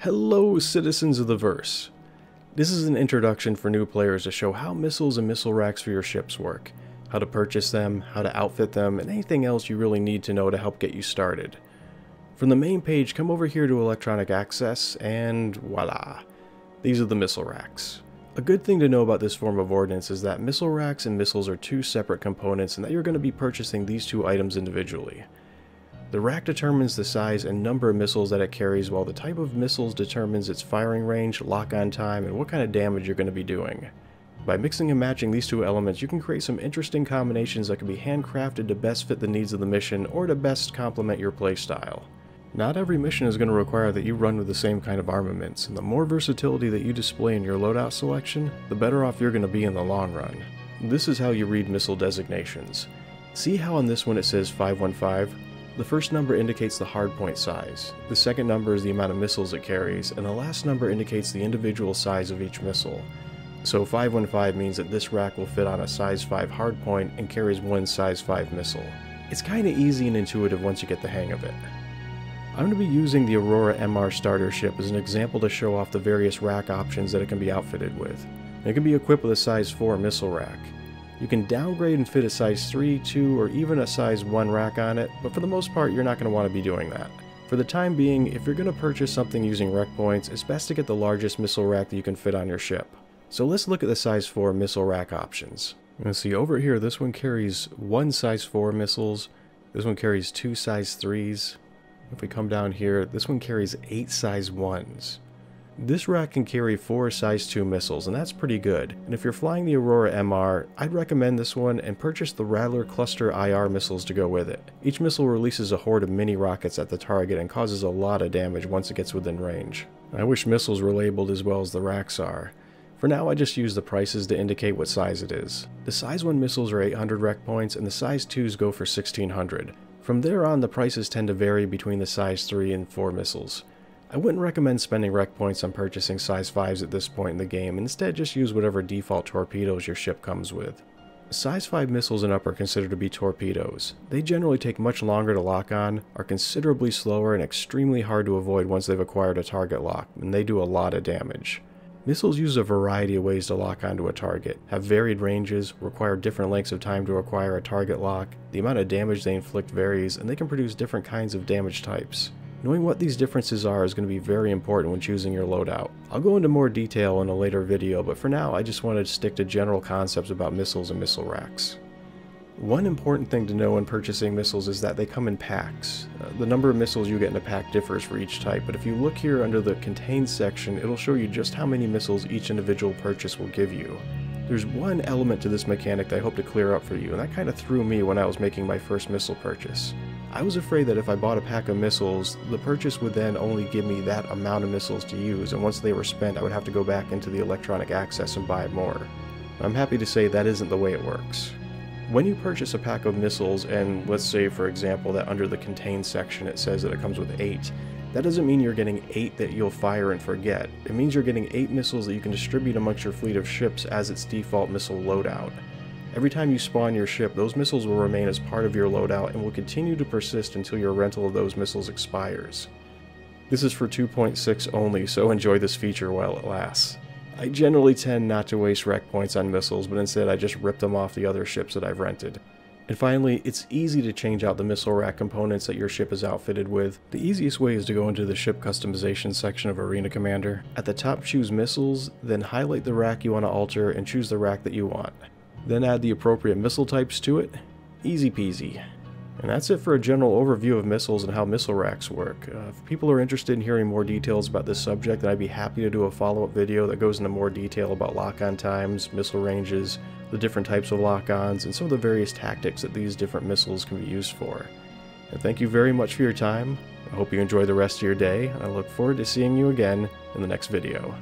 Hello, citizens of the verse. This is an introduction for new players to show how missiles and missile racks for your ships work, how to purchase them, how to outfit them, and anything else you really need to know to help get you started. From the main page, come over here to Electronic Access, and voila! These are the missile racks. A good thing to know about this form of ordnance is that missile racks and missiles are two separate components and that you're going to be purchasing these two items individually. The rack determines the size and number of missiles that it carries, while the type of missiles determines its firing range, lock-on time, and what kind of damage you're going to be doing. By mixing and matching these two elements, you can create some interesting combinations that can be handcrafted to best fit the needs of the mission or to best complement your playstyle. Not every mission is going to require that you run with the same kind of armaments, and the more versatility that you display in your loadout selection, the better off you're going to be in the long run. This is how you read missile designations. See how on this one it says 515? The first number indicates the hardpoint size, the second number is the amount of missiles it carries, and the last number indicates the individual size of each missile. So 515 means that this rack will fit on a size 5 hardpoint and carries one size 5 missile. It's kinda easy and intuitive once you get the hang of it. I'm going to be using the Aurora MR starter ship as an example to show off the various rack options that it can be outfitted with. It can be equipped with a size 4 missile rack. You can downgrade and fit a size 3, 2, or even a size 1 rack on it, but for the most part you're not going to want to be doing that. For the time being, if you're going to purchase something using rec points, it's best to get the largest missile rack that you can fit on your ship. So let's look at the size 4 missile rack options. Let's see, over here this one carries 1 size 4 missiles, this one carries 2 size 3s. If we come down here, this one carries 8 size 1s. This rack can carry 4 size 2 missiles, and that's pretty good. And if you're flying the Aurora MR, I'd recommend this one and purchase the Rattler Cluster IR missiles to go with it. Each missile releases a horde of mini rockets at the target and causes a lot of damage once it gets within range. I wish missiles were labeled as well as the racks are. For now, I just use the prices to indicate what size it is. The size 1 missiles are 800 rec points, and the size 2s go for 1600. From there on, the prices tend to vary between the size 3 and 4 missiles. I wouldn't recommend spending rec points on purchasing size 5s at this point in the game, and instead just use whatever default torpedoes your ship comes with. Size 5 missiles and up are considered to be torpedoes. They generally take much longer to lock on, are considerably slower, and extremely hard to avoid once they've acquired a target lock, and they do a lot of damage. Missiles use a variety of ways to lock onto a target, have varied ranges, require different lengths of time to acquire a target lock, the amount of damage they inflict varies, and they can produce different kinds of damage types. Knowing what these differences are is going to be very important when choosing your loadout. I'll go into more detail in a later video, but for now I just wanted to stick to general concepts about missiles and missile racks. One important thing to know when purchasing missiles is that they come in packs. The number of missiles you get in a pack differs for each type, but if you look here under the Contain section, it'll show you just how many missiles each individual purchase will give you. There's one element to this mechanic that I hope to clear up for you, and that kind of threw me when I was making my first missile purchase. I was afraid that if I bought a pack of missiles, the purchase would then only give me that amount of missiles to use, and once they were spent I would have to go back into the Electronic Access and buy more. I'm happy to say that isn't the way it works. When you purchase a pack of missiles, and let's say for example that under the Contain section it says that it comes with 8, that doesn't mean you're getting 8 that you'll fire and forget. It means you're getting 8 missiles that you can distribute amongst your fleet of ships as its default missile loadout. Every time you spawn your ship, those missiles will remain as part of your loadout and will continue to persist until your rental of those missiles expires. This is for 2.6 only, so enjoy this feature while it lasts. I generally tend not to waste rec points on missiles, but instead I just rip them off the other ships that I've rented. And finally, it's easy to change out the missile rack components that your ship is outfitted with. The easiest way is to go into the ship customization section of Arena Commander. At the top, choose missiles, then highlight the rack you want to alter and choose the rack that you want. Then add the appropriate missile types to it. Easy peasy. And that's it for a general overview of missiles and how missile racks work. If people are interested in hearing more details about this subject, then I'd be happy to do a follow-up video that goes into more detail about lock-on times, missile ranges, the different types of lock-ons, and some of the various tactics that these different missiles can be used for. And thank you very much for your time. I hope you enjoy the rest of your day, and I look forward to seeing you again in the next video.